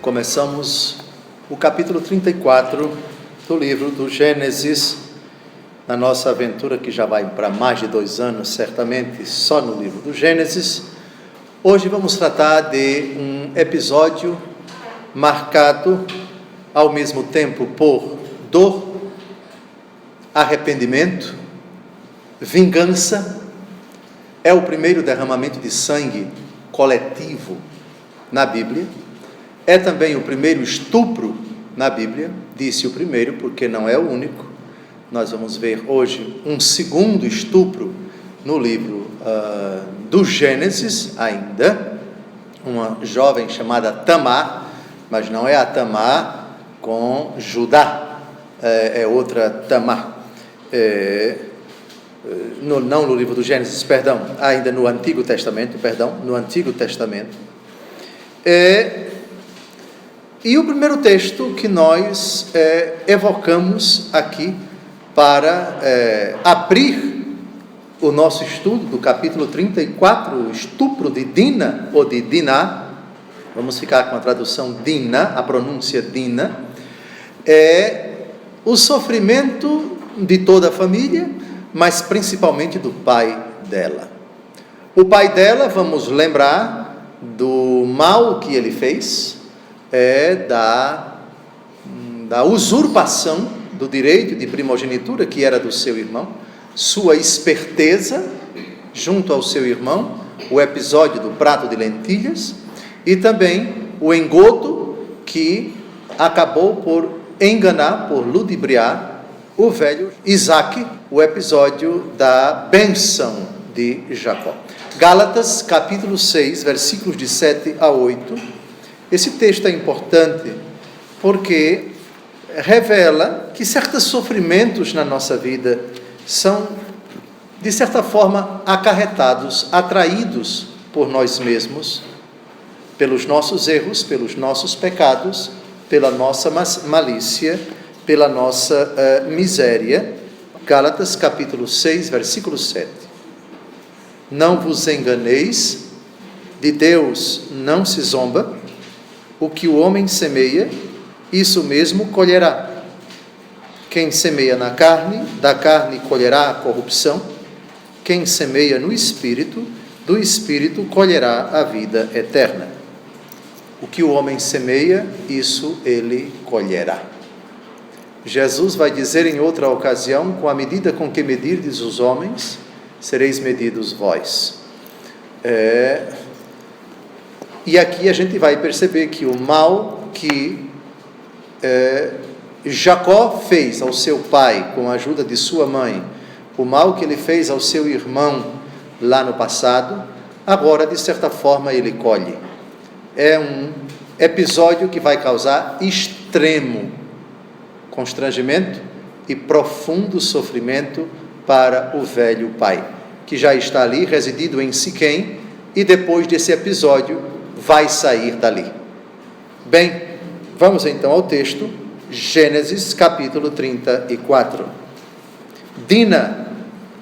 Começamos o capítulo 34 do livro do Gênesis, na nossa aventura que já vai para mais de 2 anos, certamente, só no livro do Gênesis. Hoje vamos tratar de um episódio marcado ao mesmo tempo por dor, arrependimento, vingança. É o primeiro derramamento de sangue coletivo na Bíblia. É também o primeiro estupro na Bíblia. Disse o primeiro porque não é o único. Nós vamos ver hoje um segundo estupro no livro do Gênesis ainda. Uma jovem chamada Tamar, mas não é a Tamar com Judá, é outra Tamar. Não no livro do Gênesis, perdão, ainda no Antigo Testamento, no Antigo Testamento. E o primeiro texto que nós evocamos aqui para abrir o nosso estudo do capítulo 34, o estupro de Dina, ou de Diná, vamos ficar com a tradução Dina, a pronúncia Dina, é o sofrimento de toda a família, mas principalmente do pai dela. O pai dela, vamos lembrar do mal que ele fez, da usurpação do direito de primogenitura que era do seu irmão, sua esperteza junto ao seu irmão, o episódio do prato de lentilhas e também o engodo que acabou por enganar, por ludibriar o velho Isaque, o episódio da bênção de Jacó. Gálatas capítulo 6, versículos de 7 a 8. Esse texto é importante porque revela que certos sofrimentos na nossa vida são, de certa forma, acarretados, atraídos por nós mesmos, pelos nossos erros, pelos nossos pecados, pela nossa malícia, pela nossa miséria. Gálatas capítulo 6, versículo 7. Não vos enganeis, de Deus não se zomba. O que o homem semeia, isso mesmo colherá. Quem semeia na carne, da carne colherá a corrupção. Quem semeia no Espírito, do Espírito colherá a vida eterna. O que o homem semeia, isso ele colherá. Jesus vai dizer em outra ocasião: com a medida com que medirdes os homens, sereis medidos vós. E aqui a gente vai perceber que o mal que Jacó fez ao seu pai com a ajuda de sua mãe, o mal que ele fez ao seu irmão lá no passado, agora de certa forma ele colhe. É um episódio que vai causar extremo constrangimento e profundo sofrimento para o velho pai, que já está ali residido em Siquém, e depois desse episódio vai sair dali. Bem, vamos então ao texto, Gênesis capítulo 34. Dina,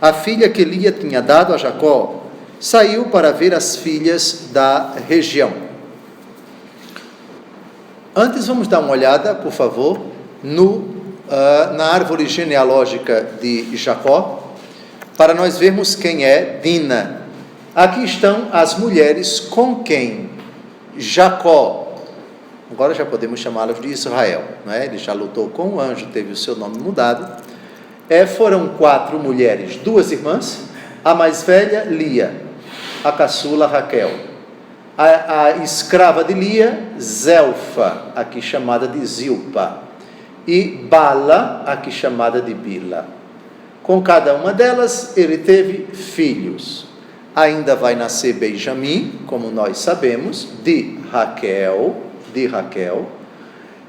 a filha que Lia tinha dado a Jacó, saiu para ver as filhas da região. Antes vamos dar uma olhada, por favor, na árvore genealógica de Jacó, para nós vermos quem é Dina. Aqui estão as mulheres com quem Jacó, agora já podemos chamá-los de Israel, não é? Ele já lutou com o anjo, teve o seu nome mudado. Foram 4 mulheres, 2 irmãs, a mais velha Lia, a caçula Raquel, a escrava de Lia, Zelfa, aqui chamada de Zilpa, e Bala, aqui chamada de Bila. Com cada uma delas ele teve filhos. Ainda vai nascer Benjamim, como nós sabemos, de Raquel.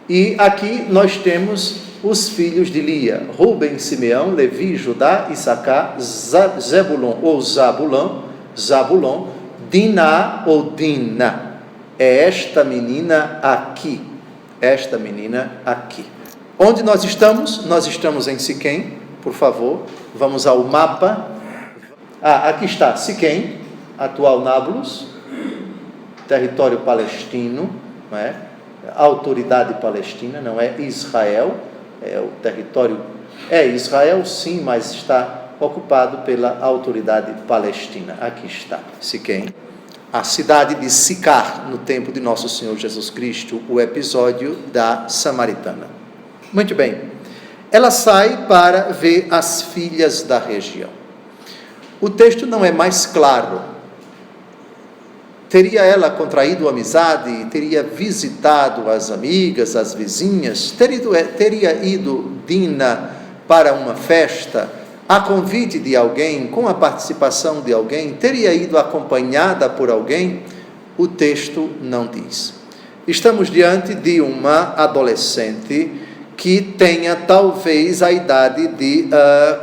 E aqui nós temos os filhos de Lia: Ruben, Simeão, Levi, Judá, Issacar, Zebulon ou Zabulon, Diná ou Dina. É esta menina aqui. Onde nós estamos? Nós estamos em Siquém. Por favor, vamos ao mapa. Aqui está Siquém, atual Nábulos, território palestino, não é? autoridade palestina, não é Israel, o território é Israel sim, mas está ocupado pela autoridade palestina. Aqui está, Siquém. A cidade de Sicar, no tempo de nosso Senhor Jesus Cristo, o episódio da samaritana. Muito bem, ela sai para ver as filhas da região. O texto não é mais claro. Teria ela contraído amizade, teria visitado as amigas, as vizinhas, teria ido Dina para uma festa, a convite de alguém, com a participação de alguém, teria ido acompanhada por alguém? O texto não diz. Estamos diante de uma adolescente que tenha talvez a idade de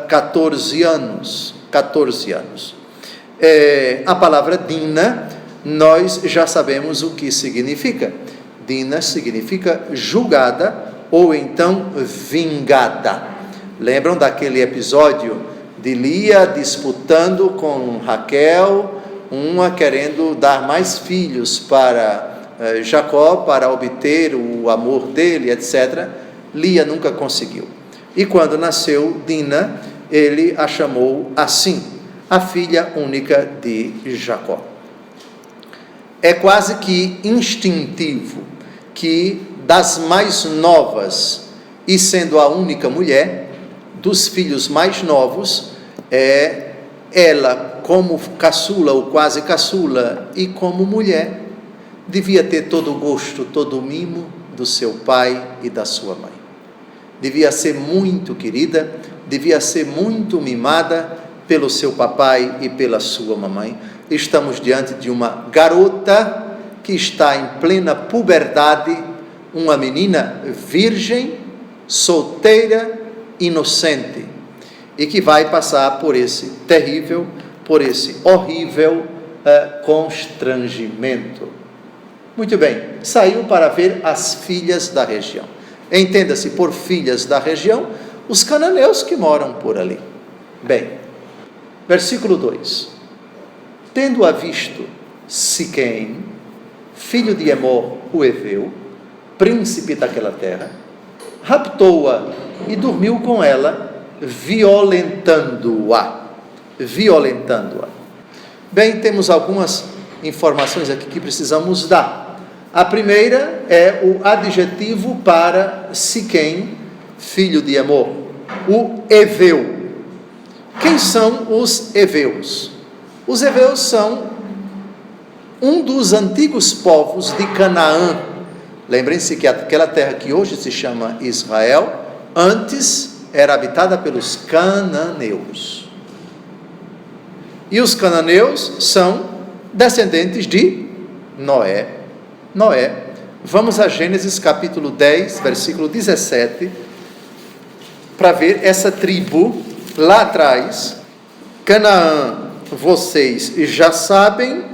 14 anos. 14 anos. A palavra Dina, nós já sabemos o que significa. Dina significa julgada ou então vingada. Lembram daquele episódio de Lia disputando com Raquel, uma querendo dar mais filhos para Jacó, para obter o amor dele, etc. Lia nunca conseguiu. E quando nasceu Dina, ele a chamou assim, a filha única de Jacó. É quase que instintivo que das mais novas, e sendo a única mulher, dos filhos mais novos, ela como caçula ou quase caçula e como mulher, devia ter todo o gosto, todo o mimo do seu pai e da sua mãe. Devia ser muito querida, devia ser muito mimada pelo seu papai e pela sua mamãe. Estamos diante de uma garota que está em plena puberdade, uma menina virgem, solteira, inocente, e que vai passar por esse terrível, por esse horrível constrangimento. Muito bem, saiu para ver as filhas da região. Entenda-se por filhas da região, os cananeus que moram por ali. Bem, versículo 2. Tendo-a visto Siquém, filho de Emor, o Eveu, príncipe daquela terra, raptou-a e dormiu com ela, violentando-a. Bem, temos algumas informações aqui que precisamos dar. A primeira é o adjetivo para Siquém, filho de Emor, o Eveu. Quem são os Eveus? Os Eveus são um dos antigos povos de Canaã. Lembrem-se que aquela terra que hoje se chama Israel, antes era habitada pelos cananeus. E os cananeus são descendentes de Noé. Vamos a Gênesis capítulo 10, versículo 17, para ver essa tribo lá atrás. Canaã, vocês já sabem,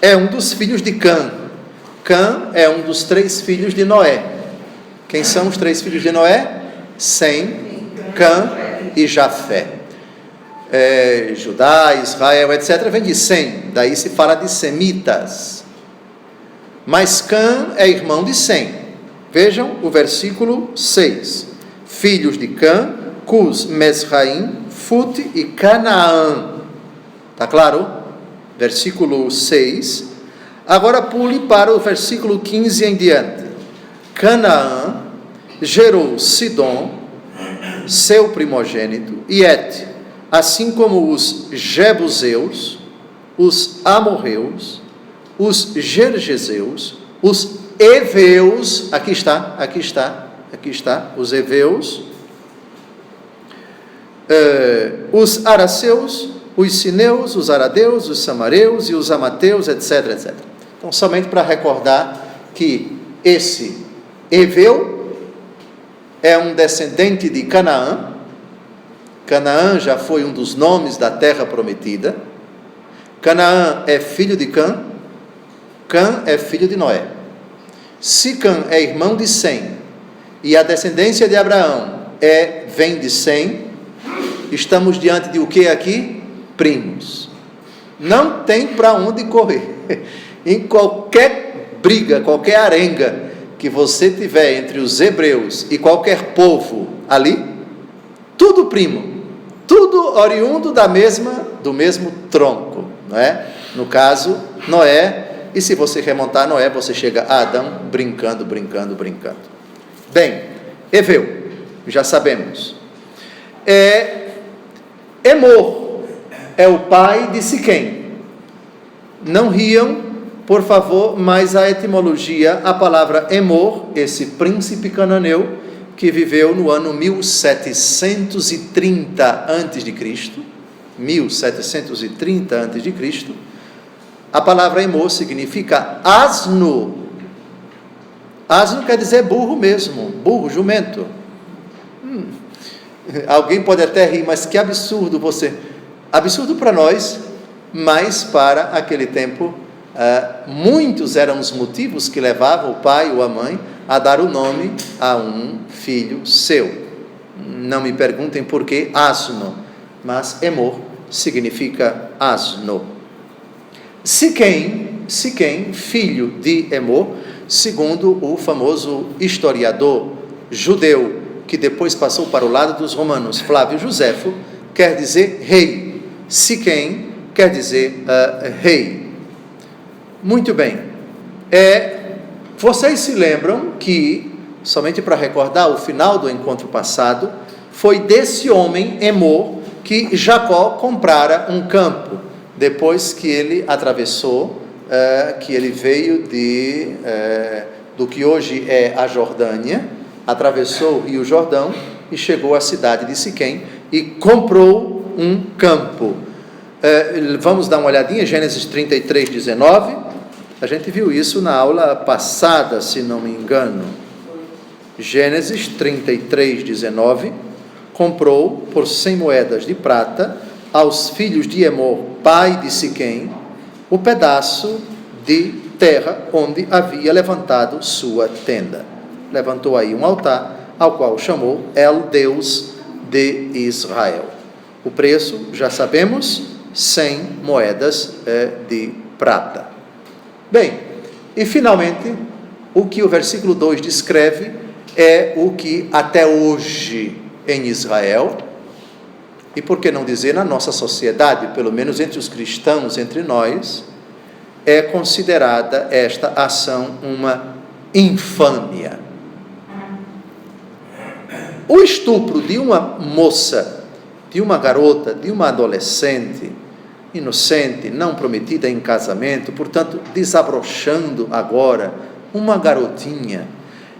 é um dos filhos de Cã. Cã é um dos 3 filhos de Noé. Quem são os 3 filhos de Noé? Sem, Cã e Jafé. Judá, Israel, etc. vem de Sem, daí se fala de semitas. Mas Cã é irmão de Sem. Vejam o versículo 6. Filhos de Cã, Cus, Mesraim, Fut e Canaã. Está claro? Versículo 6. Agora pule para o versículo 15 em diante. Canaã gerou Sidom, seu primogênito, e Et, assim como os Jebuseus, os Amorreus, os Gergeseus, os Eveus, aqui está, os Eveus, os Araceus, os Sineus, os Aradeus, os Samareus e os Amateus, etc. Então, somente para recordar que esse Eveu é um descendente de Canaã. Canaã já foi um dos nomes da terra prometida. Canaã é filho de Cã. Cã é filho de Noé. Se Cã é irmão de Sem e a descendência de Abraão vem de Sem, estamos diante de o que aqui? Primos. Não tem para onde correr. Em qualquer briga, qualquer arenga que você tiver entre os hebreus e qualquer povo ali, tudo primo, tudo oriundo do mesmo tronco, não é? No caso, Noé, e se você remontar Noé, você chega a Adão, brincando. Bem, Eveu, já sabemos. Emor é o pai de Siquém. Não riam, por favor, mas a etimologia, a palavra Emor, esse príncipe cananeu, que viveu no ano 1730 a.C., 1730 a.C., a palavra Emor significa asno. Asno quer dizer burro mesmo, burro, jumento. Alguém pode até rir, mas que absurdo você. Absurdo para nós, mas para aquele tempo, muitos eram os motivos que levavam o pai ou a mãe a dar o nome a um filho seu. Não me perguntem por que asno, mas Emor significa asno. Siquém, filho de Emor, segundo o famoso historiador judeu, que depois passou para o lado dos romanos, Flávio Joséfo, quer dizer rei. Siquém quer dizer rei. Muito bem. Vocês se lembram que, somente para recordar o final do encontro passado, foi desse homem, Emor, que Jacó comprara um campo, depois que ele atravessou, que ele veio do que hoje é a Jordânia, atravessou o Rio Jordão e chegou à cidade de Siquém e comprou um campo. Vamos dar uma olhadinha, Gênesis 33, 19. A gente viu isso na aula passada, se não me engano. Gênesis 33, 19. Comprou por 100 moedas de prata aos filhos de Emor, pai de Siquém, o pedaço de terra onde havia levantado sua tenda. Levantou aí um altar, ao qual chamou El Deus de Israel. O preço, já sabemos, 100 moedas de prata. Bem, e finalmente, o que o versículo 2 descreve é o que até hoje em Israel, e por que não dizer na nossa sociedade, pelo menos entre os cristãos, entre nós, é considerada esta ação uma infâmia. O estupro de uma moça, de uma garota, de uma adolescente, inocente, não prometida em casamento, portanto, desabrochando agora, uma garotinha,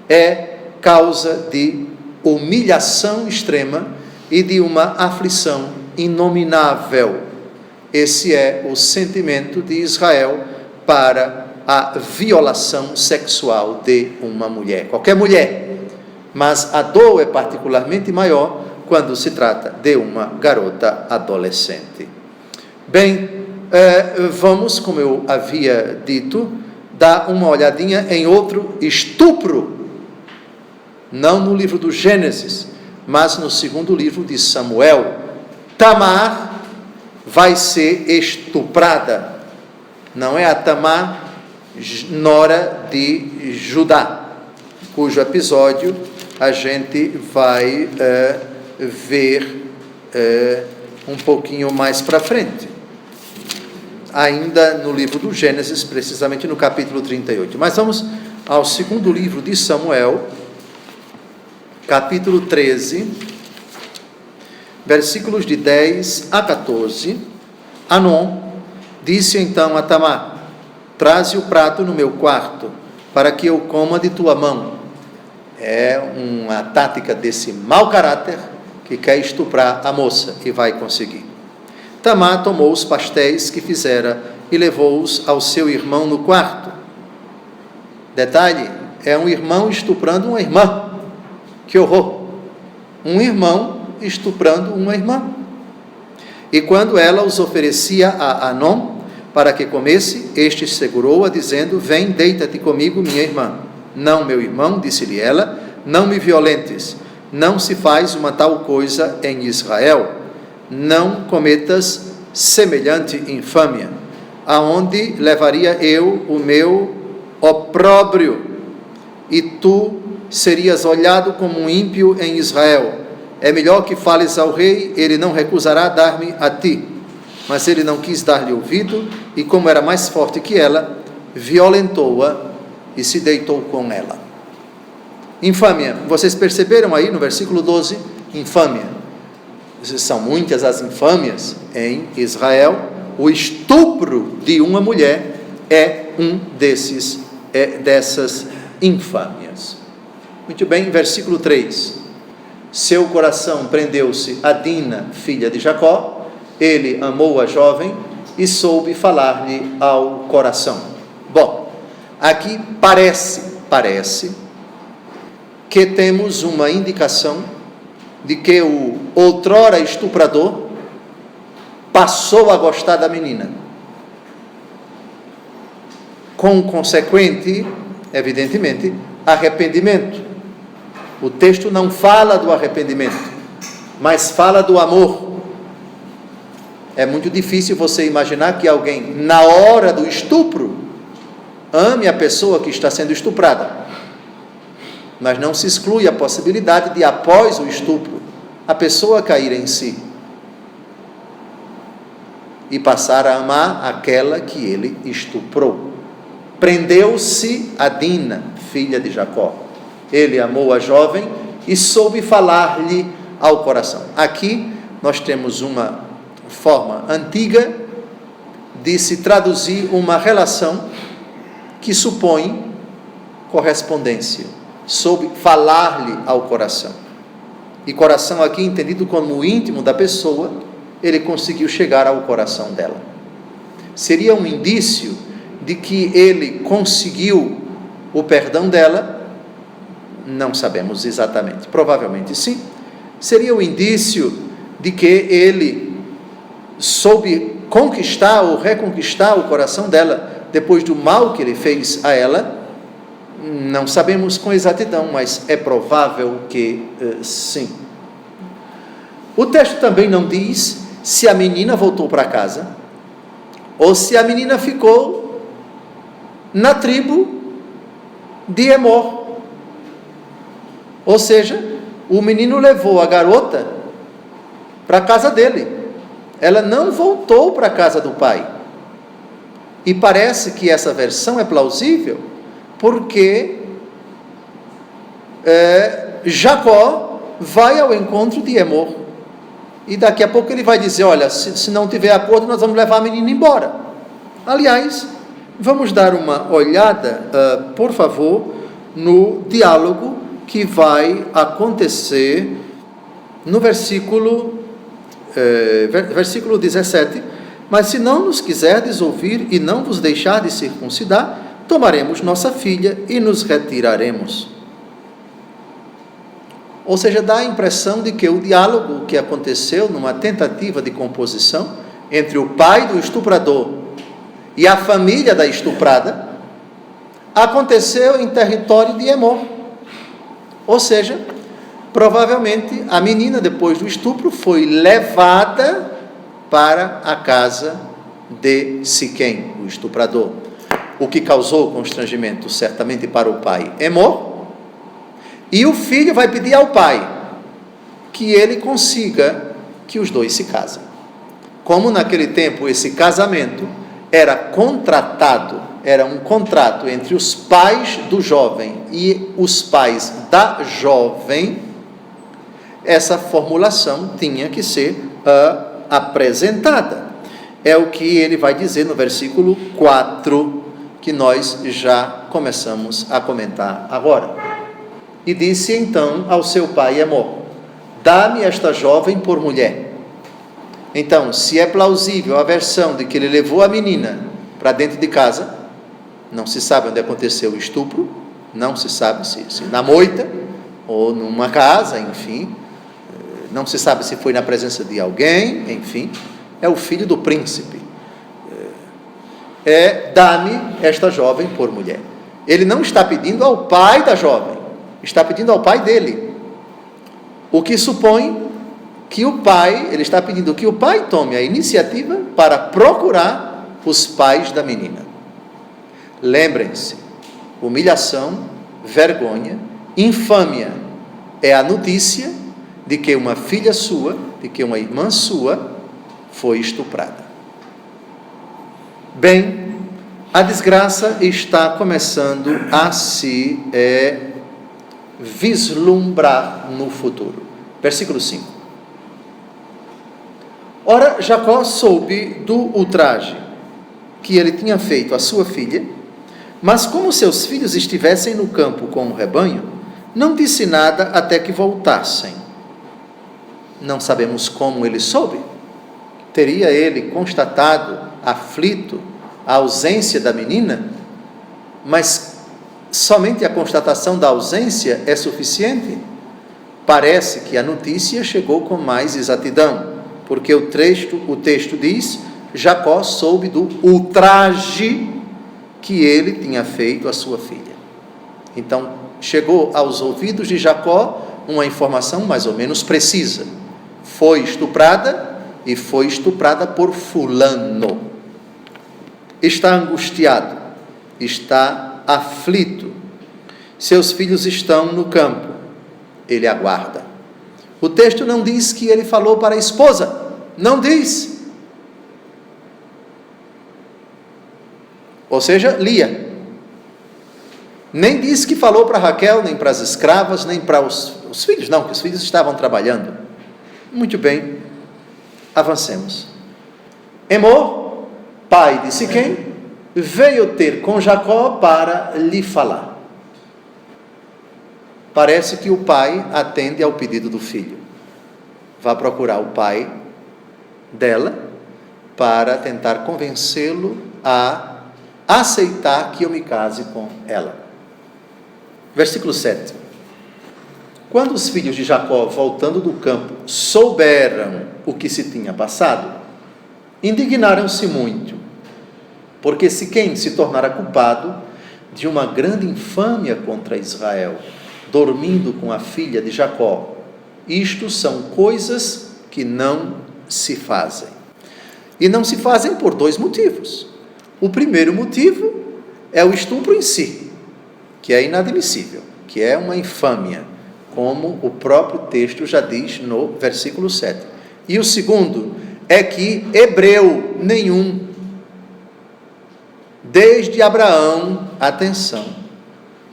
é causa de humilhação extrema e de uma aflição inominável. Esse é o sentimento de Israel para a violação sexual de uma mulher, qualquer mulher, mas a dor é particularmente maior quando se trata de uma garota adolescente. Bem, vamos, como eu havia dito, dar uma olhadinha em outro estupro, não no livro do Gênesis, mas no segundo livro de Samuel. Tamar vai ser estuprada. Não é a Tamar, nora de Judá, cujo episódio a gente vai ver um pouquinho mais para frente, ainda no livro do Gênesis, precisamente no capítulo 38. Mas vamos ao segundo livro de Samuel, capítulo 13, versículos de 10 a 14. Anon disse então a Tamar: traze o prato no meu quarto, para que eu coma de tua mão. É uma tática desse mau caráter que quer estuprar a moça, e vai conseguir. Tamar tomou os pastéis que fizera e levou-os ao seu irmão no quarto. Detalhe, é um irmão estuprando uma irmã. Que horror! Um irmão estuprando uma irmã. E quando ela os oferecia a Anon para que comesse, este segurou-a, dizendo: vem, deita-te comigo, minha irmã. Não, meu irmão, disse-lhe ela, não me violentes. Não se faz uma tal coisa em Israel. Não cometas semelhante infâmia. Aonde levaria eu o meu opróbrio? e tu serias olhado como um ímpio em Israel. É melhor que fales ao rei, ele não recusará dar-me a ti. Mas ele não quis dar-lhe ouvido, e como era mais forte que ela, violentou-a e se deitou com ela. Infâmia. Vocês perceberam aí no versículo 12? Infâmia. São muitas as infâmias em Israel. O estupro de uma mulher é dessas infâmias. Muito bem, versículo 3. Seu coração prendeu-se a Dina, filha de Jacó. Ele amou a jovem e soube falar-lhe ao coração. Bom, aqui parece que temos uma indicação de que o outrora estuprador passou a gostar da menina, com consequente, evidentemente, arrependimento. O texto não fala do arrependimento, mas fala do amor. É muito difícil você imaginar que alguém, na hora do estupro, ame a pessoa que está sendo estuprada. Mas não se exclui a possibilidade de, após o estupro, a pessoa cair em si e passar a amar aquela que ele estuprou. Prendeu-se a Dina, filha de Jacó. Ele amou a jovem e soube falar-lhe ao coração. Aqui nós temos uma forma antiga de se traduzir uma relação que supõe correspondência. Soube falar-lhe ao coração. E coração aqui entendido como o íntimo da pessoa, ele conseguiu chegar ao coração dela. Seria um indício de que ele conseguiu o perdão dela? Não sabemos exatamente, provavelmente sim. Seria um indício de que ele soube conquistar ou reconquistar o coração dela depois do mal que ele fez a ela? Não sabemos com exatidão, mas é provável que sim. O texto também não diz se a menina voltou para casa ou se a menina ficou na tribo de Emor. Ou seja, o menino levou a garota para a casa dele. Ela não voltou para a casa do pai. E parece que essa versão é plausível, porque Jacó vai ao encontro de Emor. E daqui a pouco ele vai dizer, olha, se não tiver acordo, nós vamos levar a menina embora. Aliás, vamos dar uma olhada, por favor, no diálogo que vai acontecer no versículo 17. Mas se não nos quiserdes ouvir e não vos deixardes circuncidar, tomaremos nossa filha e nos retiraremos. Ou seja, dá a impressão de que o diálogo que aconteceu numa tentativa de composição entre o pai do estuprador e a família da estuprada aconteceu em território de Emor. Ou seja, provavelmente a menina, depois do estupro, foi levada para a casa de Siquém, o estuprador, o que causou constrangimento certamente para o pai Emor, e o filho vai pedir ao pai que ele consiga que os dois se casem. Como naquele tempo esse casamento era contratado, era um contrato entre os pais do jovem e os pais da jovem, essa formulação tinha que ser apresentada. É o que ele vai dizer no versículo 4, que nós já começamos a comentar agora. E disse então ao seu pai Emor, dá-me esta jovem por mulher. Então, se é plausível a versão de que ele levou a menina para dentro de casa, não se sabe onde aconteceu o estupro, não se sabe se na moita ou numa casa, enfim, não se sabe se foi na presença de alguém, enfim, é o filho do príncipe. Dá-me esta jovem por mulher. Ele não está pedindo ao pai da jovem, está pedindo ao pai dele, o que supõe que o pai, ele está pedindo que o pai tome a iniciativa para procurar os pais da menina. Lembrem-se, humilhação vergonha, infâmia é a notícia de que uma filha sua, de que uma irmã sua foi estuprada. Bem, a desgraça está começando a se vislumbrar no futuro. Versículo 5. Ora, Jacó soube do ultraje que ele tinha feito à sua filha, mas como seus filhos estivessem no campo com o rebanho, não disse nada até que voltassem. Não sabemos como ele soube. Teria ele constatado, aflito, a ausência da menina? Mas somente a constatação da ausência é suficiente? Parece que a notícia chegou com mais exatidão, porque o texto diz: Jacó soube do ultraje que ele tinha feito à sua filha. Então, chegou aos ouvidos de Jacó uma informação mais ou menos precisa. Foi estuprada, e foi estuprada por fulano. Está angustiado, está aflito. Seus filhos estão no campo. Ele aguarda. O texto não diz que ele falou para a esposa. Não diz. Ou seja, Lia. Nem diz que falou para Raquel, nem para as escravas, nem para os filhos. Não, que os filhos estavam trabalhando. Muito bem. Avancemos. Emor, pai de Siquém, veio ter com Jacó para lhe falar. Parece que o pai atende ao pedido do filho. Vai procurar o pai dela para tentar convencê-lo a aceitar que eu me case com ela. Versículo 7. Quando os filhos de Jacó, voltando do campo, souberam o que se tinha passado, indignaram-se muito, porque Siquém se tornara culpado de uma grande infâmia contra Israel, dormindo com a filha de Jacó. Isto são coisas que não se fazem. E não se fazem por dois motivos. O primeiro motivo é o estupro em si, que é inadmissível, que é uma infâmia, como o próprio texto já diz no versículo 7. E o segundo é que hebreu nenhum, desde Abraão, atenção,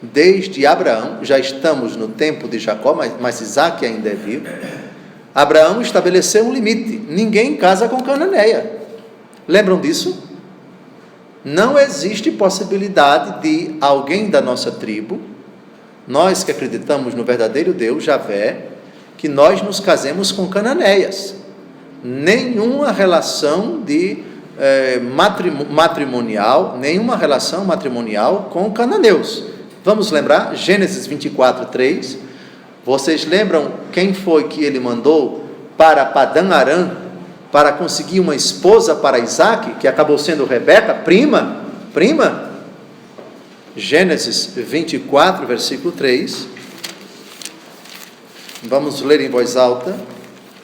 desde Abraão, já estamos no tempo de Jacó, mas Isaac ainda é vivo, Abraão estabeleceu um limite: ninguém casa com cananeia. Lembram disso? Não existe possibilidade de alguém da nossa tribo, nós que acreditamos no verdadeiro Deus, Javé, que nós nos casemos com cananeias. Nenhuma relação de matrimonial, nenhuma relação matrimonial com cananeus. Vamos lembrar, Gênesis 24, 3. Vocês lembram quem foi que ele mandou para Padã Arã para conseguir uma esposa para Isaac, que acabou sendo Rebeca, prima? Gênesis 24, versículo 3. Vamos ler em voz alta.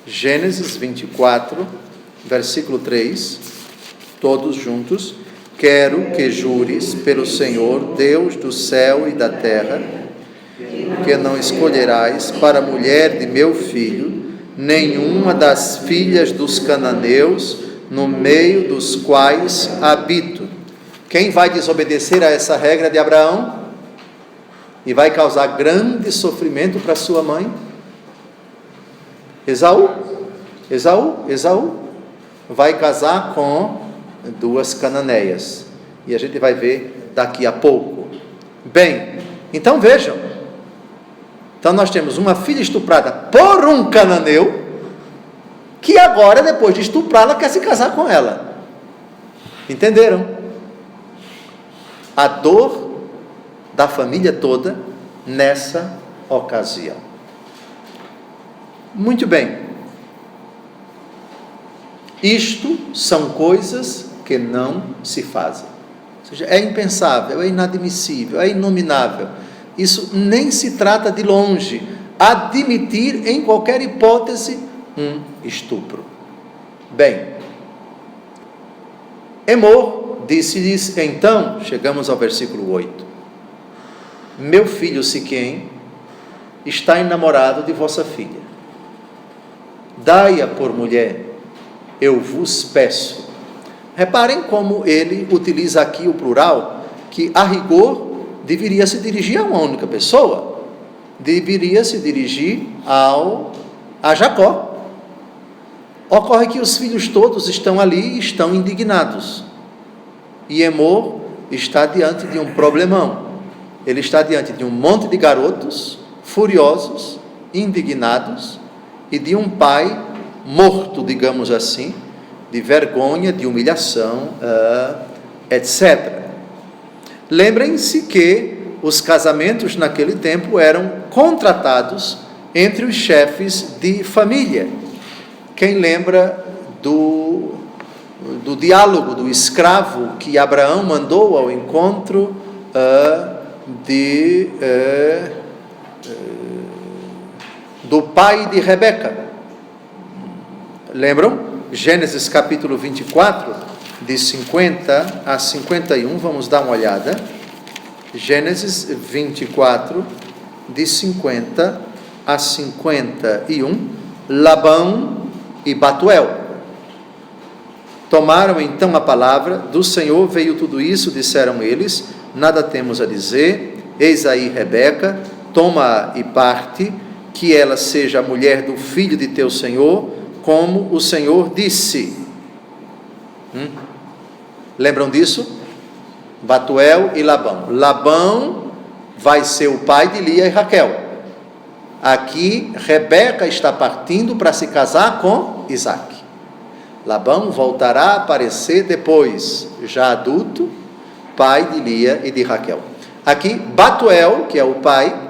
Gênesis 24, versículo 3. Todos juntos. Quero que jures pelo Senhor, Deus do céu e da terra, que não escolherás para mulher de meu filho nenhuma das filhas dos cananeus, no meio dos quais habito. Quem vai desobedecer a essa regra de Abraão e vai causar grande sofrimento para sua mãe? Esaú vai casar com duas cananeias, e a gente vai ver daqui a pouco. Bem, então vejam, então nós temos uma filha estuprada por um cananeu, que agora, depois de estuprá-la, quer se casar com ela. Entenderam? A dor da família toda nessa ocasião. Muito bem. Isto são coisas que não se fazem. Ou seja, é impensável, é inadmissível, é inominável. Isso nem se trata de longe admitir em qualquer hipótese um estupro. Bem, Emor disse-lhes, então, chegamos ao versículo 8: meu filho Siquém está enamorado de vossa filha. Dai-a por mulher, eu vos peço. Reparem como ele utiliza aqui o plural, que a rigor deveria se dirigir a uma única pessoa, deveria se dirigir a Jacó. Ocorre que os filhos todos estão ali e estão indignados, e Emor está diante de um problemão. Ele está diante de um monte de garotos furiosos, indignados, e de um pai morto, digamos assim, de vergonha, de humilhação, etc. Lembrem-se que os casamentos naquele tempo eram contratados entre os chefes de família. Quem lembra do diálogo do escravo que Abraão mandou ao encontro do pai de Rebeca? Lembram? Gênesis capítulo 24, de 50 a 51, vamos dar uma olhada. Gênesis 24, de 50 a 51, Labão e Batuel. Tomaram então a palavra, do Senhor veio tudo isso, disseram eles, nada temos a dizer, eis aí Rebeca, toma e parte, que ela seja a mulher do filho de teu Senhor, como o Senhor disse. Lembram disso? Batuel e Labão. Labão vai ser o pai de Lia e Raquel. Aqui, Rebeca está partindo para se casar com Isaque. Labão voltará a aparecer depois, já adulto, pai de Lia e de Raquel. Aqui, Batuel, que é o pai,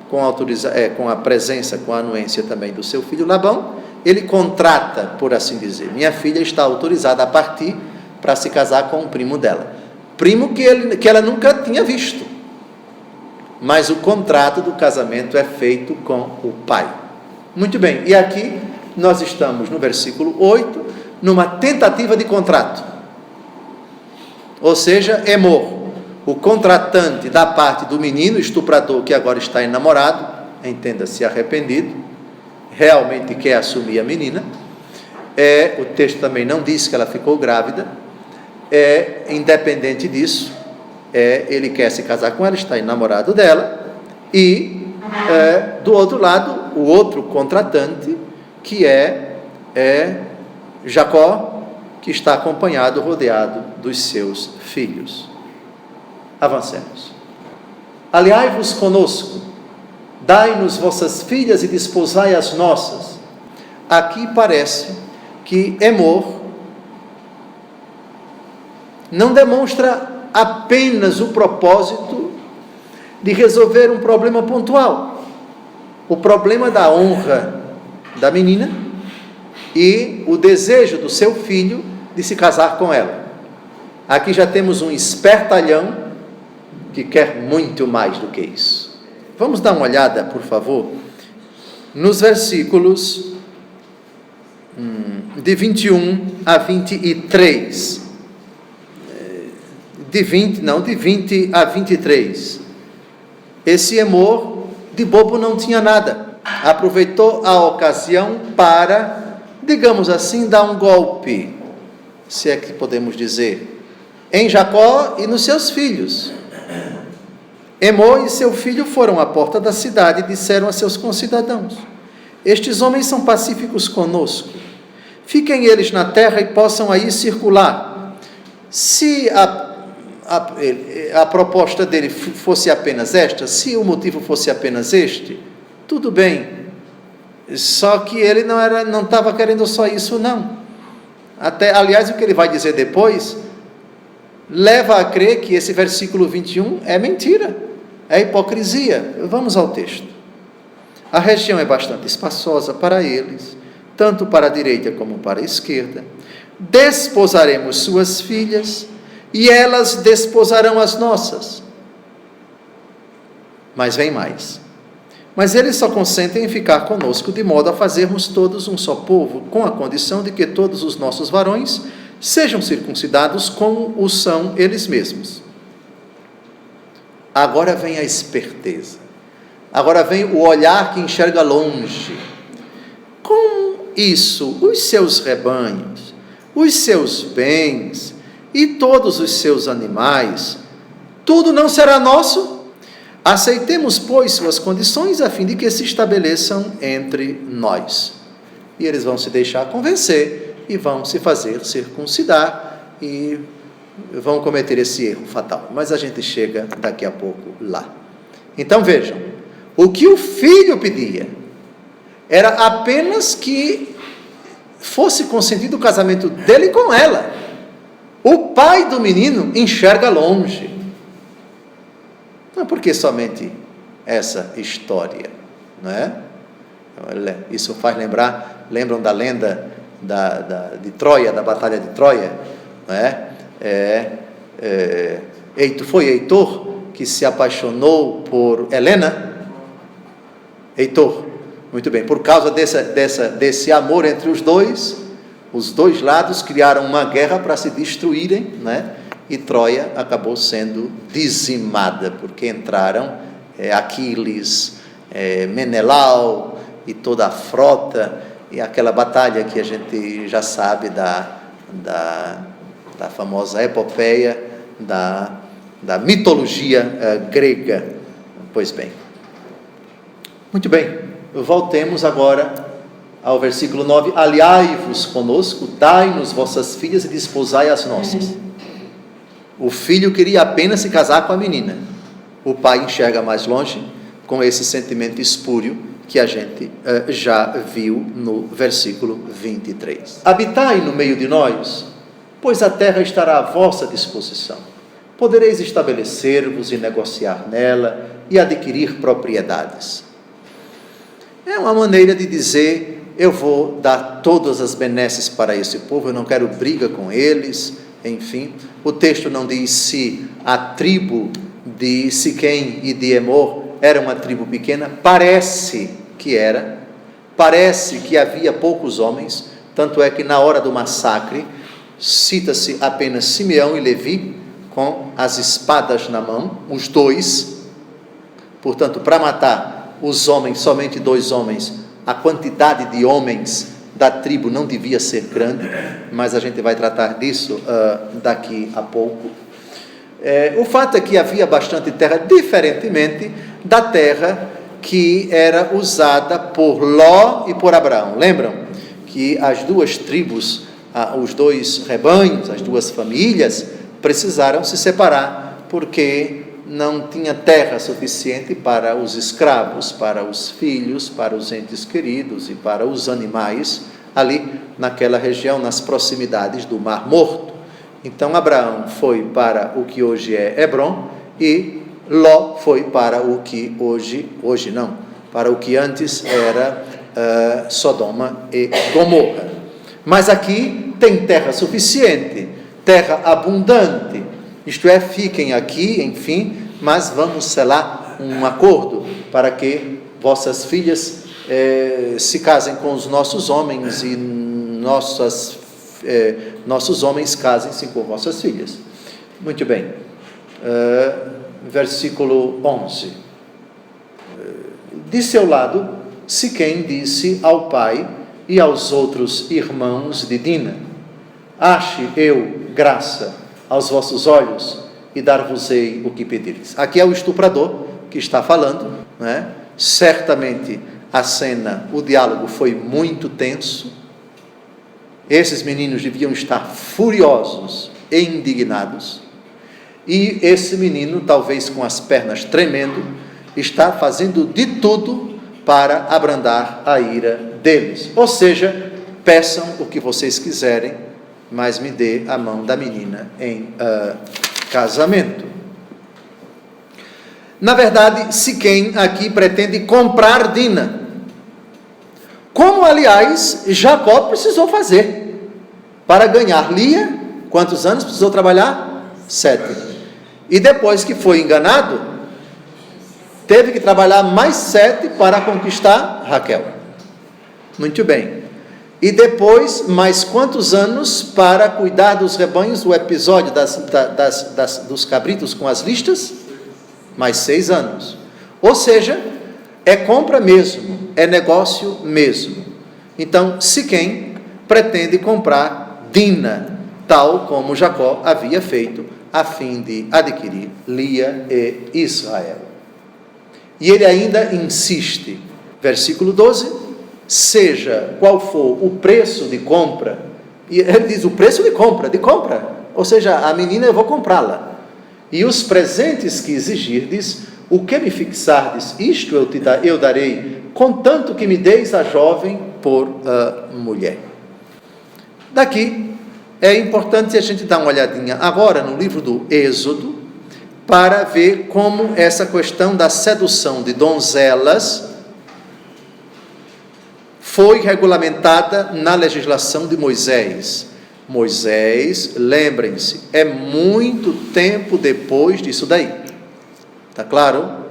com a presença, com a anuência também do seu filho Labão, ele contrata, por assim dizer, minha filha está autorizada a partir para se casar com o primo dela. Primo que ela nunca tinha visto. Mas o contrato do casamento é feito com o pai. Muito bem, e aqui nós estamos no versículo 8, numa tentativa de contrato. Ou seja, Emor, o contratante da parte do menino estuprador que agora está enamorado, entenda-se arrependido, realmente quer assumir a menina, o texto também não diz que ela ficou grávida, independente disso, ele quer se casar com ela, está enamorado dela, e do outro lado, o outro contratante, que é Jacó, que está acompanhado, rodeado dos seus filhos. Avancemos. Aliai-vos conosco, dai-nos vossas filhas e desposai as nossas. Aqui parece que Emor não demonstra apenas o propósito de resolver um problema pontual, o problema da honra da menina e o desejo do seu filho de se casar com ela. Aqui já temos um espertalhão que quer muito mais do que isso. Vamos dar uma olhada, por favor, nos versículos de 21 a 23. De 20 a 23. Esse Emor de bobo não tinha nada, aproveitou a ocasião para, digamos assim, dar um golpe, se é que podemos dizer, em Jacó e nos seus filhos. Emor e seu filho foram à porta da cidade e disseram a seus concidadãos: estes homens são pacíficos conosco, fiquem eles na terra e possam aí circular. Se a proposta dele fosse apenas esta, se o motivo fosse apenas este, tudo bem, só que ele não estava querendo só isso, não. Aliás, o que ele vai dizer depois leva a crer que esse versículo 21 é mentira, é hipocrisia. Vamos ao texto. A região é bastante espaçosa para eles, tanto para a direita como para a esquerda. Desposaremos suas filhas e elas desposarão as nossas. Mas vem mais. Mas eles só consentem em ficar conosco de modo a fazermos todos um só povo, com a condição de que todos os nossos varões sejam circuncidados como o são eles mesmos. Agora vem a esperteza. Agora vem o olhar que enxerga longe. Com isso, os seus rebanhos, os seus bens e todos os seus animais, tudo não será nosso? Aceitemos, pois, suas condições a fim de que se estabeleçam entre nós. E eles vão se deixar convencer e vão se fazer circuncidar e vão cometer esse erro fatal. Mas a gente chega daqui a pouco lá. Então vejam, o que o filho pedia era apenas que fosse consentido o casamento dele com ela. O pai do menino enxerga longe. Não, por que somente essa história? Não é? Isso faz lembram da lenda de Troia, da batalha de Troia, não é? Foi Heitor que se apaixonou por Helena? Heitor, muito bem, por causa desse amor entre os dois lados criaram uma guerra para se destruírem, né? E Troia acabou sendo dizimada, porque entraram Aquiles, Menelau e toda a frota, e aquela batalha que a gente já sabe da famosa epopeia da mitologia grega. Pois bem, muito bem, voltemos agora ao versículo 9. Aliai-vos conosco, dai-nos vossas filhas e desposai as nossas. O filho queria apenas se casar com a menina. O pai enxerga mais longe, com esse sentimento espúrio que a gente já viu no versículo 23. Habitai no meio de nós, pois a terra estará à vossa disposição. Podereis estabelecer-vos e negociar nela e adquirir propriedades. É uma maneira de dizer: eu vou dar todas as benesses para esse povo, eu não quero briga com eles. Enfim, o texto não diz se a tribo de Siquém e de Emor era uma tribo pequena. Parece que era, parece que havia poucos homens, tanto é que na hora do massacre cita-se apenas Simeão e Levi com as espadas na mão, os dois. Portanto, para matar os homens, somente 2 homens, a quantidade de homens da tribo não devia ser grande, mas a gente vai tratar disso daqui a pouco. O fato é que havia bastante terra, diferentemente da terra que era usada por Ló e por Abraão. Lembram que as 2 tribos, os 2 rebanhos, as 2 famílias precisaram se separar, porque não tinha terra suficiente para os escravos, para os filhos, para os entes queridos e para os animais ali naquela região, nas proximidades do Mar Morto. Então Abraão foi para o que hoje é Hebrom e Ló foi para o que para o que antes era Sodoma e Gomorra. Mas aqui tem terra suficiente, terra abundante. Isto é, fiquem aqui, enfim, mas vamos selar um acordo para que vossas filhas se casem com os nossos homens e nossos homens casem-se com vossas filhas. Muito bem. Versículo 11. De seu lado, Siquém disse ao pai e aos outros irmãos de Dina: ache eu graça aos vossos olhos e dar-vos-ei o que pedires. Aqui é o estuprador que está falando, né? Certamente a cena, o diálogo foi muito tenso. Esses meninos deviam estar furiosos e indignados. E esse menino, talvez com as pernas tremendo, está fazendo de tudo para abrandar a ira deles. Ou seja, peçam o que vocês quiserem, mas me dê a mão da menina em casamento. Na verdade, Siquém aqui pretende comprar Dina, como aliás Jacó precisou fazer para ganhar Lia. Quantos anos precisou trabalhar? 7. E depois que foi enganado, teve que trabalhar mais 7 para conquistar Raquel. Muito bem. E depois, mais quantos anos para cuidar dos rebanhos? O episódio dos cabritos com as listas? mais 6 anos. Ou seja, é compra mesmo, é negócio mesmo. Então, Siquém pretende comprar Dina, tal como Jacó havia feito, a fim de adquirir Lia e Israel. E ele ainda insiste, versículo 12, seja qual for o preço de compra, e ele diz o preço de compra, ou seja, a menina eu vou comprá-la, e os presentes que exigirdes, o que me fixardes, isto eu darei, contanto que me deis a jovem por mulher. Daqui é importante a gente dar uma olhadinha agora no livro do Êxodo, para ver como essa questão da sedução de donzelas foi regulamentada na legislação de Moisés. Moisés, lembrem-se, é muito tempo depois disso daí. Está claro?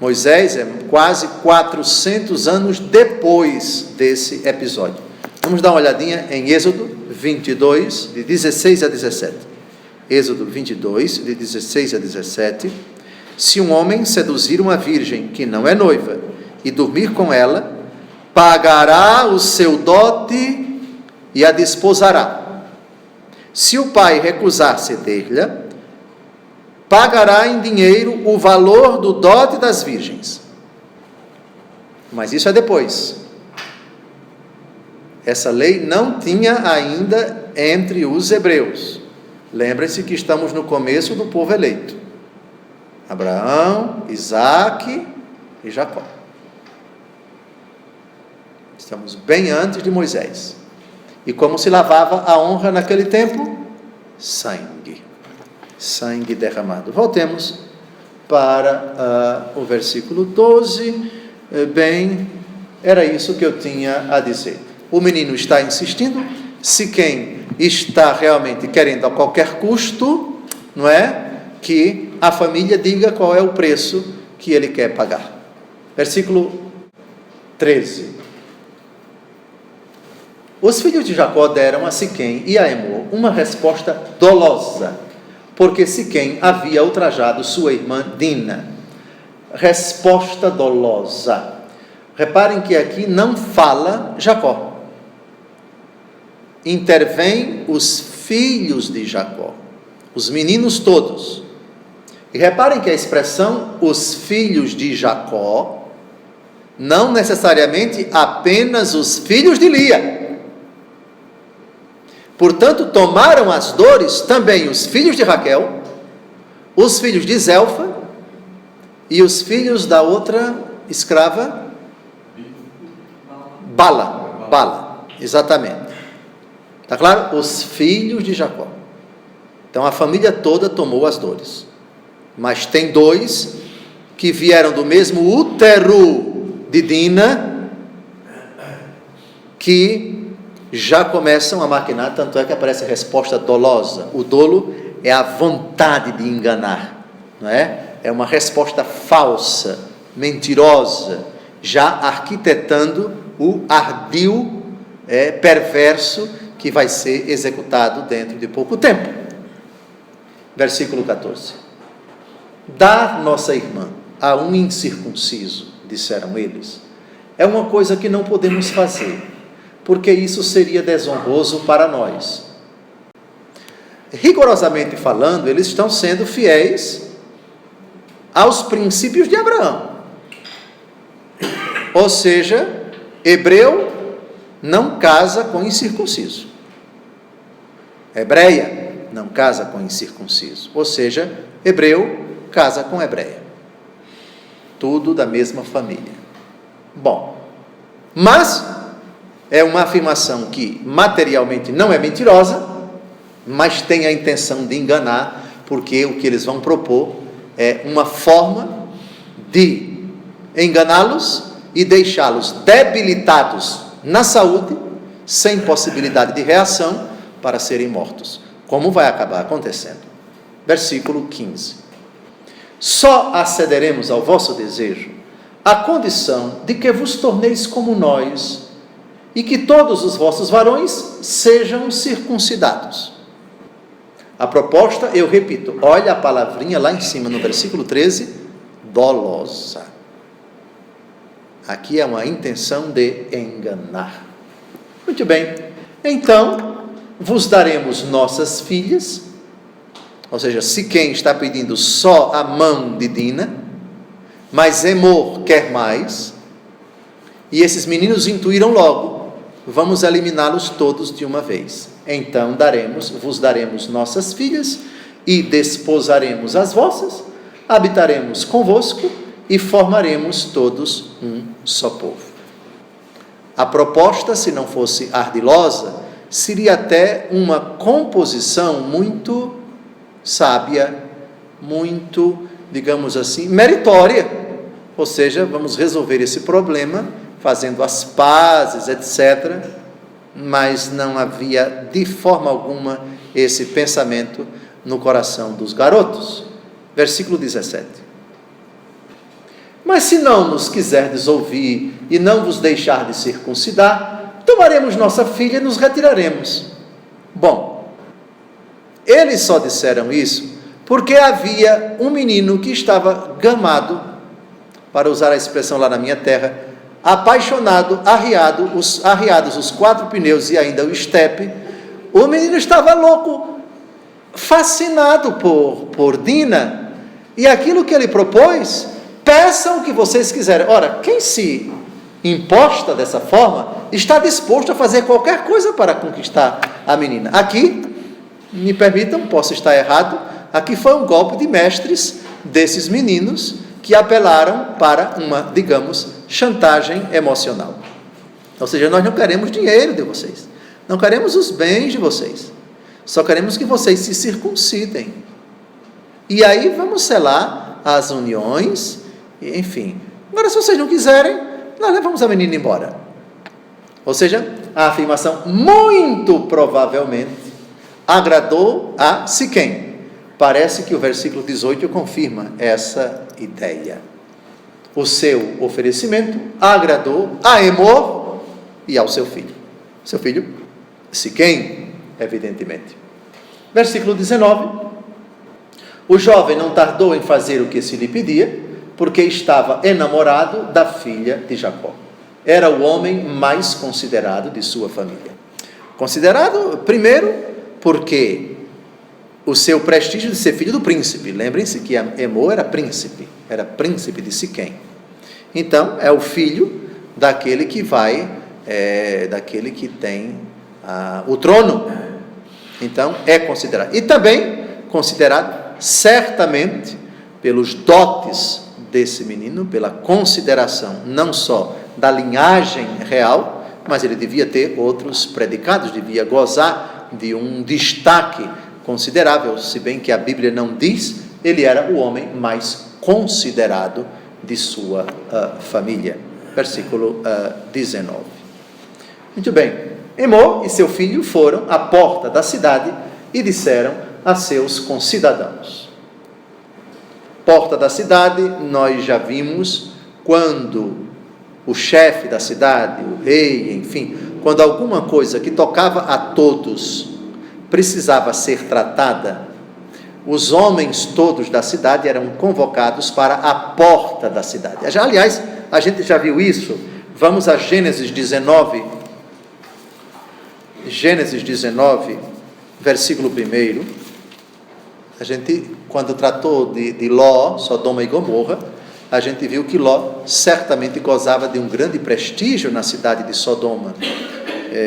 Moisés é quase 400 anos depois desse episódio. Vamos dar uma olhadinha em Êxodo 22, de 16 a 17. Êxodo 22, de 16 a 17. Se um homem seduzir uma virgem que não é noiva e dormir com ela, pagará o seu dote e a desposará. Se o pai recusar ceder-lhe, pagará em dinheiro o valor do dote das virgens. Mas isso é depois. Essa lei não tinha ainda entre os hebreus. Lembrem-se que estamos no começo do povo eleito. Abraão, Isaque e Jacó. Estamos bem antes de Moisés. E como se lavava a honra naquele tempo? Sangue. Sangue derramado. Voltemos para o versículo 12. Bem, era isso que eu tinha a dizer. O menino está insistindo. Siquém está realmente querendo a qualquer custo, não é? Que a família diga qual é o preço que ele quer pagar. Versículo 13. Os filhos de Jacó deram a Siquém e a Emor uma resposta dolosa, porque Siquém havia ultrajado sua irmã Dina. Resposta dolosa. Reparem que aqui não fala Jacó. Intervém os filhos de Jacó, os meninos todos. E reparem que a expressão os filhos de Jacó, não necessariamente apenas os filhos de Lia. Portanto, tomaram as dores também os filhos de Raquel, os filhos de Zelfa e os filhos da outra escrava, Bala, exatamente. Está claro? Os filhos de Jacó. Então a família toda tomou as dores. Mas tem 2 que vieram do mesmo útero de Dina, que já começam a maquinar, tanto é que aparece a resposta dolosa. O dolo é a vontade de enganar, não é? É uma resposta falsa, mentirosa, já arquitetando o ardil perverso que vai ser executado dentro de pouco tempo. Versículo 14. Dar nossa irmã a um incircunciso, disseram eles, é uma coisa que não podemos fazer, porque isso seria desonroso para nós. Rigorosamente falando, eles estão sendo fiéis aos princípios de Abraão. Ou seja, hebreu não casa com incircunciso. Hebreia não casa com incircunciso. Ou seja, hebreu casa com hebreia. Tudo da mesma família. Bom, mas é uma afirmação que materialmente não é mentirosa, mas tem a intenção de enganar, porque o que eles vão propor é uma forma de enganá-los e deixá-los debilitados na saúde, sem possibilidade de reação, para serem mortos, como vai acabar acontecendo. Versículo 15. Só acederemos ao vosso desejo à condição de que vos torneis como nós e que todos os vossos varões sejam circuncidados. A proposta, eu repito, olha a palavrinha lá em cima no versículo 13, dolosa. Aqui é uma intenção de enganar. Muito bem, então vos daremos nossas filhas, ou seja, Siquém está pedindo só a mão de Dina, mas Emor quer mais, e esses meninos intuíram logo, vamos eliminá-los todos de uma vez. Então vos daremos nossas filhas, e desposaremos as vossas, habitaremos convosco, e formaremos todos um só povo. A proposta, se não fosse ardilosa, seria até uma composição muito sábia, muito, digamos assim, meritória. Ou seja, vamos resolver esse problema fazendo as pazes, etc. Mas não havia de forma alguma esse pensamento no coração dos garotos. Versículo 17. Mas se não nos quiserdes ouvir e não vos deixar de circuncidar, tomaremos nossa filha e nos retiraremos. Bom, eles só disseram isso porque havia um menino que estava gamado, para usar a expressão lá na minha terra, apaixonado, arriados os 4 pneus e ainda o estepe. O menino estava louco, fascinado por Dina, e aquilo que ele propôs: peçam o que vocês quiserem. Ora, quem se imposta dessa forma, está disposto a fazer qualquer coisa para conquistar a menina. Aqui, me permitam, posso estar errado, aqui foi um golpe de mestres desses meninos que apelaram para uma, digamos, chantagem emocional. Ou seja, nós não queremos dinheiro de vocês, não queremos os bens de vocês, só queremos que vocês se circuncidem. E aí vamos selar as uniões, enfim. Agora, se vocês não quiserem, nós levamos a menina embora. Ou seja, a afirmação muito provavelmente agradou a Siquém. Parece que o versículo 18 confirma essa ideia. O seu oferecimento agradou a Emor e ao seu filho. Seu filho, Siquém, evidentemente. Versículo 19. O jovem não tardou em fazer o que se lhe pedia, porque estava enamorado da filha de Jacó. Era o homem mais considerado de sua família. Considerado, primeiro, porque o seu prestígio de ser filho do príncipe. Lembrem-se que Emor era príncipe de Siquém. Então, é o filho daquele que daquele que tem o trono. Então, é considerado. E também considerado, certamente, pelos dotes desse menino, pela consideração não só da linhagem real, mas ele devia ter outros predicados, devia gozar de um destaque considerável, se bem que a Bíblia não diz, ele era o homem mais considerado de sua família. Versículo 19. Muito bem. Emor e seu filho foram à porta da cidade e disseram a seus concidadãos. Porta da cidade, nós já vimos quando o chefe da cidade, o rei, enfim, quando alguma coisa que tocava a todos precisava ser tratada, os homens todos da cidade eram convocados para a porta da cidade. Aliás, a gente já viu isso. Vamos a Gênesis 19, versículo 1. A gente, quando tratou de Ló, Sodoma e Gomorra, a gente viu que Ló certamente gozava de um grande prestígio na cidade de Sodoma.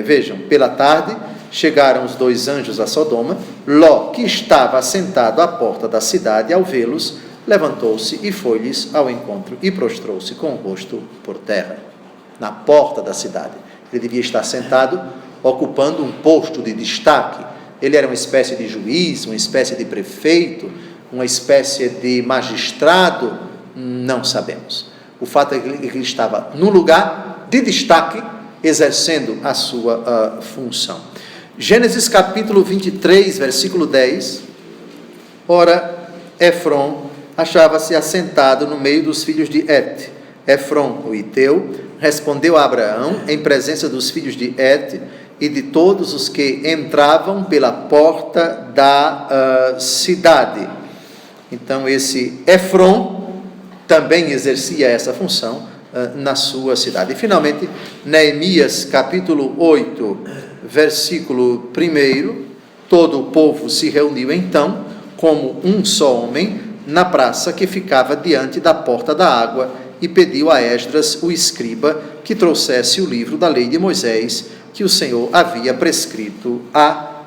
Vejam, pela tarde chegaram os 2 anjos a Sodoma. Ló, que estava assentado à porta da cidade, ao vê-los, levantou-se e foi-lhes ao encontro e prostrou-se com o rosto por terra, na porta da cidade. Ele devia estar sentado, ocupando um posto de destaque. Ele era uma espécie de juiz, uma espécie de prefeito, uma espécie de magistrado, não sabemos. O fato é que ele estava num lugar de destaque, exercendo a sua função. Gênesis capítulo 23, versículo 10. Ora, Efron achava-se assentado no meio dos filhos de Et. Efron, o Iteu, respondeu a Abraão em presença dos filhos de Et e de todos os que entravam pela porta da cidade. Então, esse Efron também exercia essa função na sua cidade. E finalmente, Neemias capítulo 8, versículo 1, todo o povo se reuniu então, como um só homem, na praça que ficava diante da porta da água, e pediu a Esdras, o escriba, que trouxesse o livro da lei de Moisés, que o Senhor havia prescrito a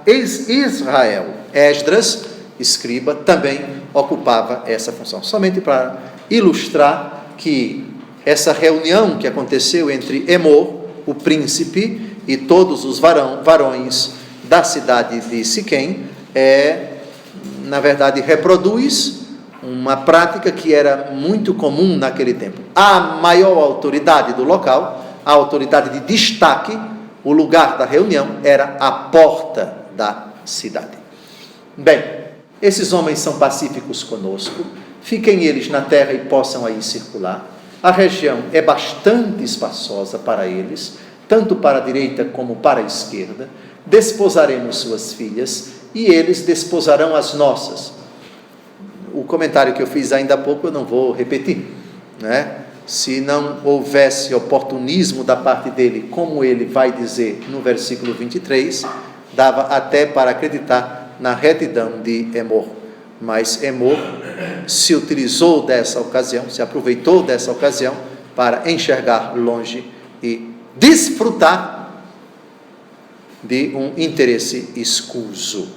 Israel. Esdras, escriba, também ocupava essa função. Somente para ilustrar que essa reunião que aconteceu entre Emor, o príncipe, e todos os varões da cidade de Siquém, na verdade, reproduz uma prática que era muito comum naquele tempo. A maior autoridade do local, a autoridade de destaque, o lugar da reunião, era a porta da cidade. Bem, esses homens são pacíficos conosco, fiquem eles na terra e possam aí circular. A região é bastante espaçosa para eles, tanto para a direita como para a esquerda. Desposaremos suas filhas e eles desposarão as nossas. O comentário que eu fiz ainda há pouco eu não vou repetir, né? Se não houvesse oportunismo da parte dele, como ele vai dizer no versículo 23, dava até para acreditar na retidão de Emor. Mas Emor se utilizou dessa ocasião, se aproveitou dessa ocasião para enxergar longe e desfrutar de um interesse escuso.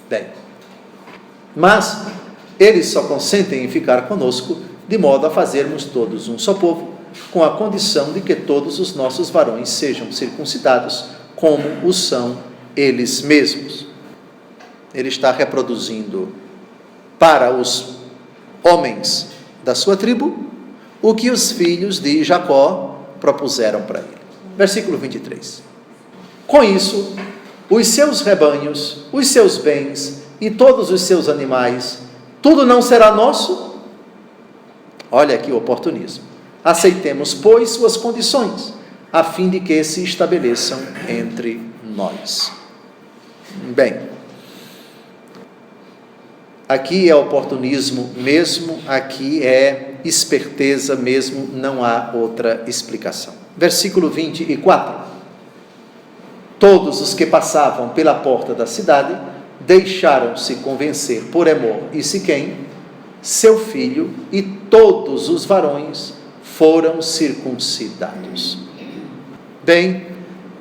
Bem, mas eles só consentem em ficar conosco de modo a fazermos todos um só povo, com a condição de que todos os nossos varões sejam circuncidados, como o são eles mesmos. Ele está reproduzindo para os homens da sua tribo o que os filhos de Jacó propuseram para ele. Versículo 23. Com isso, os seus rebanhos, os seus bens e todos os seus animais, tudo não será nosso? Olha aqui o oportunismo. Aceitemos, pois, suas condições, a fim de que se estabeleçam entre nós. Bem, aqui é oportunismo mesmo, aqui é esperteza mesmo, não há outra explicação. Versículo 24. Todos os que passavam pela porta da cidade deixaram-se convencer por Emor e Siquém, seu filho, e todos os varões foram circuncidados. Bem,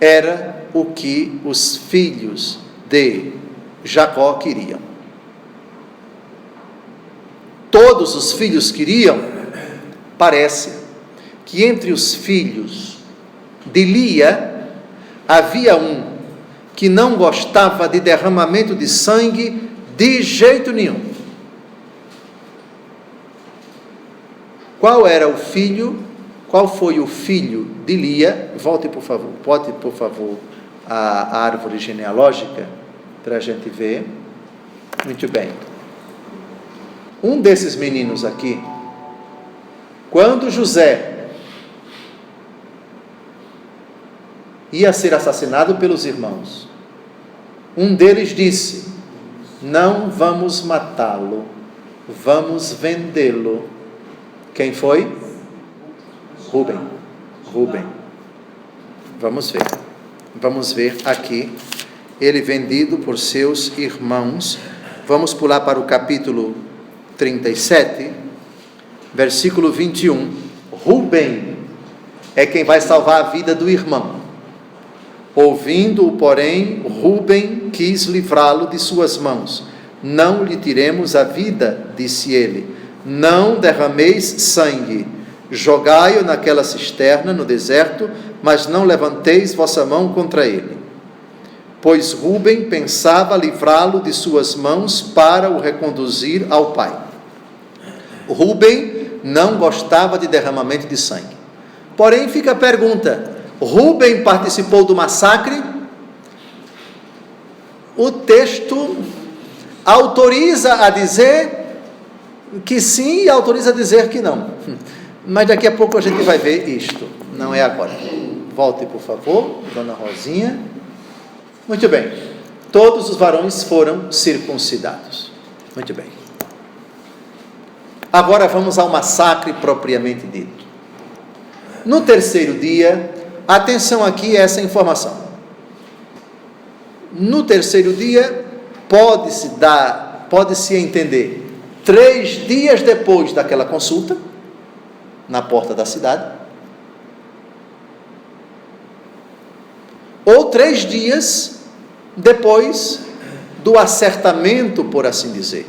era o que os filhos de Jacó queriam. Todos os filhos queriam. Parece que entre os filhos de Lia havia um que não gostava de derramamento de sangue de jeito nenhum. Qual era o filho? Qual foi o filho de Lia? Volte, por favor. Bote, por favor, a árvore genealógica para a gente ver. Muito bem. Um desses meninos aqui, quando José ia ser assassinado pelos irmãos, um deles disse: não vamos matá-lo, vamos vendê-lo. Quem foi? Rúben. Vamos ver aqui, ele vendido por seus irmãos. Vamos pular para o capítulo 37, versículo 21. Rúben é quem vai salvar a vida do irmão. Ouvindo-o, porém, Rúben quis livrá-lo de suas mãos. Não lhe tiremos a vida, disse ele. Não derrameis sangue. Jogai-o naquela cisterna no deserto, mas não levanteis vossa mão contra ele. Pois Rúben pensava livrá-lo de suas mãos para o reconduzir ao pai. Rúben não gostava de derramamento de sangue. Porém, fica a pergunta: Rúben participou do massacre? O texto autoriza a dizer que sim e autoriza a dizer que não. Mas daqui a pouco a gente vai ver isto. Não é agora. Volte, por favor, dona Rosinha. Muito bem. Todos os varões foram circuncidados. Muito bem. Agora vamos ao massacre propriamente dito. No terceiro dia, atenção aqui a essa informação. No terceiro dia, pode-se entender 3 dias depois daquela consulta, na porta da cidade, ou 3 dias depois do acertamento, por assim dizer.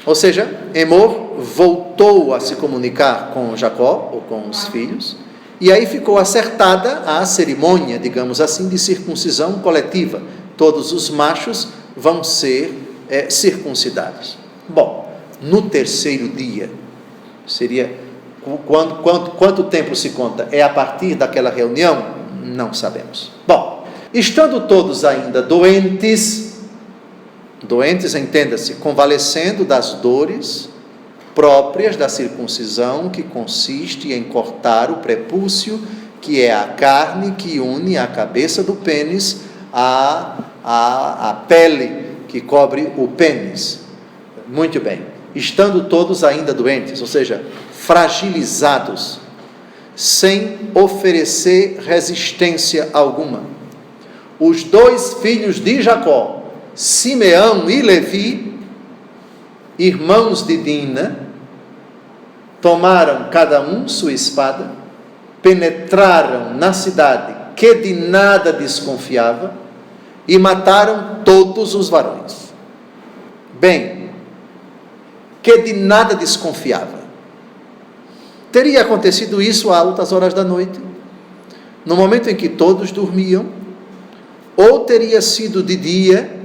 Ou seja, Emor voltou a se comunicar com Jacó, ou com os filhos, e aí ficou acertada a cerimônia, digamos assim, de circuncisão coletiva. Todos os machos vão ser circuncidados. Bom, no terceiro dia, seria, quanto tempo se conta? É a partir daquela reunião? Não sabemos. Bom, estando todos ainda doentes, entenda-se, convalescendo das dores próprias da circuncisão, que consiste em cortar o prepúcio, que é a carne que une a cabeça do pênis à pele que cobre o pênis. Muito bem. Estando todos ainda doentes, ou seja, fragilizados, sem oferecer resistência alguma, os 2 filhos de Jacó, Simeão e Levi, irmãos de Dina, tomaram cada um sua espada, penetraram na cidade, que de nada desconfiava, e mataram todos os varões. Bem, que de nada desconfiava. Teria acontecido isso a altas horas da noite, no momento em que todos dormiam, ou teria sido de dia,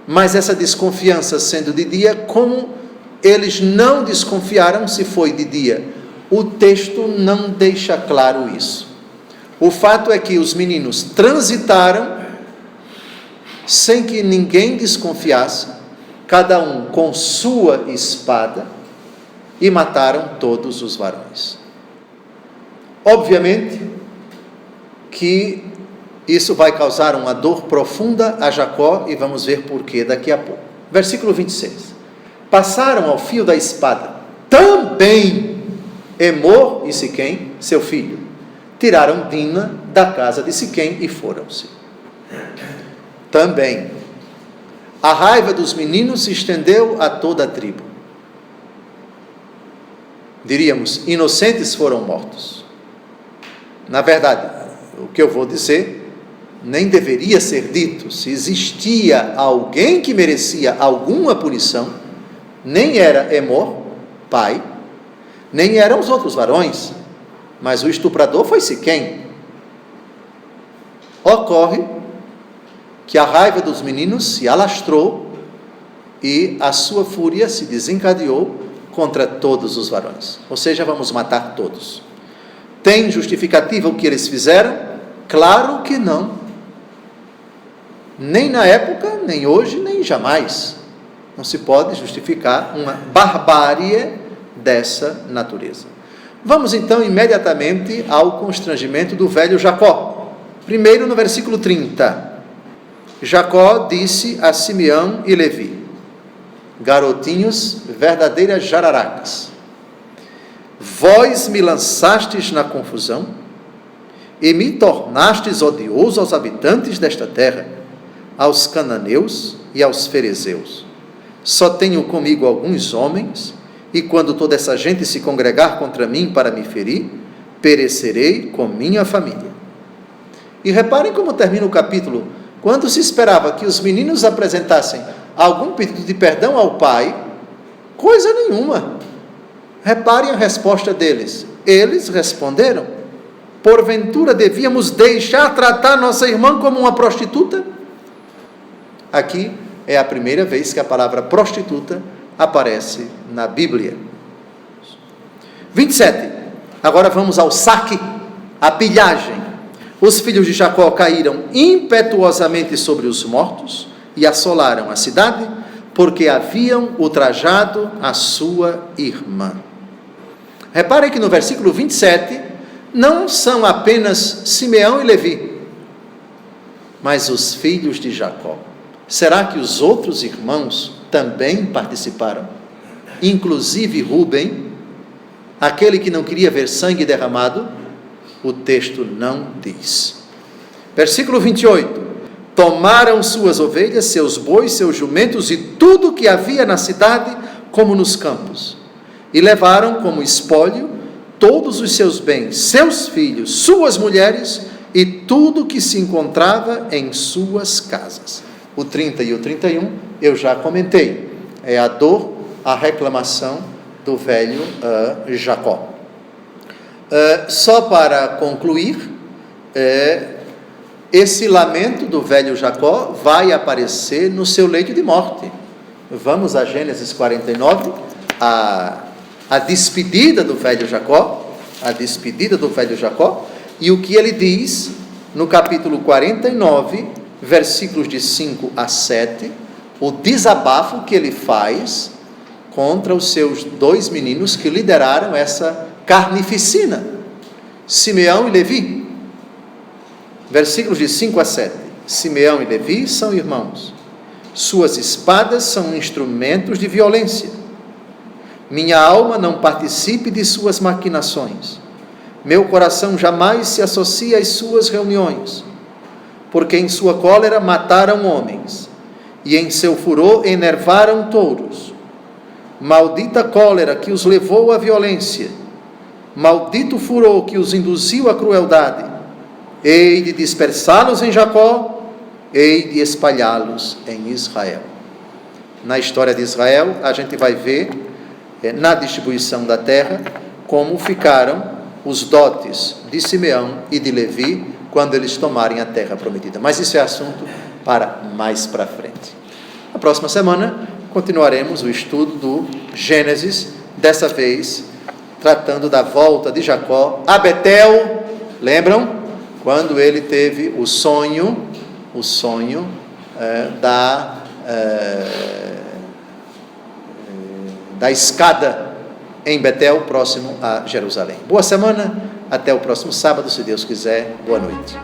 mas essa desconfiança sendo de dia, como eles não desconfiaram se foi de dia? O texto não deixa claro isso. O fato é que os meninos transitaram sem que ninguém desconfiasse, cada um com sua espada, e mataram todos os varões. Obviamente que isso vai causar uma dor profunda a Jacó, e vamos ver porquê daqui a pouco. Versículo 26. Passaram ao fio da espada também Emor e Siquém, seu filho. Tiraram Dina da casa de Siquém e foram-se. Também a raiva dos meninos se estendeu a toda a tribo. Diríamos, inocentes foram mortos. Na verdade, o que eu vou dizer nem deveria ser dito. Se existia alguém que merecia alguma punição, nem era Emor, pai, nem eram os outros varões, mas o estuprador foi Siquém. Ocorre que a raiva dos meninos se alastrou e a sua fúria se desencadeou contra todos os varões. Ou seja, vamos matar todos. Tem justificativa o que eles fizeram? Claro que não. Nem na época, nem hoje, nem jamais. Não se pode justificar uma barbárie dessa natureza. Vamos então imediatamente ao constrangimento do velho Jacó. Primeiro no versículo 30. Jacó disse a Simeão e Levi: garotinhos, verdadeiras jararacas, vós me lançastes na confusão e me tornastes odioso aos habitantes desta terra, aos cananeus e aos ferezeus. Só tenho comigo alguns homens, e quando toda essa gente se congregar contra mim para me ferir, perecerei com minha família. E reparem como termina o capítulo. Quando se esperava que os meninos apresentassem algum pedido de perdão ao pai, coisa nenhuma. Reparem a resposta deles. Eles responderam: porventura devíamos deixar tratar nossa irmã como uma prostituta? Aqui é a primeira vez que a palavra prostituta aparece na Bíblia. 27. Agora vamos ao saque, a pilhagem. Os filhos de Jacó caíram impetuosamente sobre os mortos e assolaram a cidade, porque haviam ultrajado a sua irmã. Reparem que no versículo 27, não são apenas Simeão e Levi, mas os filhos de Jacó. Será que os outros irmãos também participaram, inclusive Rúben, aquele que não queria ver sangue derramado. O texto não diz. Versículo 28. Tomaram suas ovelhas, seus bois, seus jumentos e tudo que havia na cidade, como nos campos, e levaram como espólio todos os seus bens, seus filhos, suas mulheres e tudo que se encontrava em suas casas. O 30 e o 31 eu já comentei. É a dor, a reclamação do velho Jacó. Só para concluir, esse lamento do velho Jacó vai aparecer no seu leito de morte. Vamos a Gênesis 49, a despedida do velho Jacó, e o que ele diz no capítulo 49, versículos de 5 a 7, o desabafo que ele faz contra os seus 2 meninos que lideraram essa carnificina, Simeão e Levi. Versículos de 5 a 7. Simeão e Levi são irmãos. Suas espadas são instrumentos de violência. Minha alma não participe de suas maquinações. Meu coração jamais se associa às suas reuniões. Porque em sua cólera mataram homens, e em seu furor enervaram touros. Maldita cólera que os levou à violência. Maldito furor que os induziu à crueldade. Hei de dispersá-los em Jacó, hei de espalhá-los em Israel. Na história de Israel, a gente vai ver, na distribuição da terra, como ficaram os dotes de Simeão e de Levi, quando eles tomarem a terra prometida. Mas isso é assunto para mais para frente. Na próxima semana, continuaremos o estudo do Gênesis, dessa vez, tratando da volta de Jacó a Betel. Lembram? Quando ele teve o sonho da escada em Betel, próximo a Jerusalém. Boa semana, até o próximo sábado, se Deus quiser. Boa noite.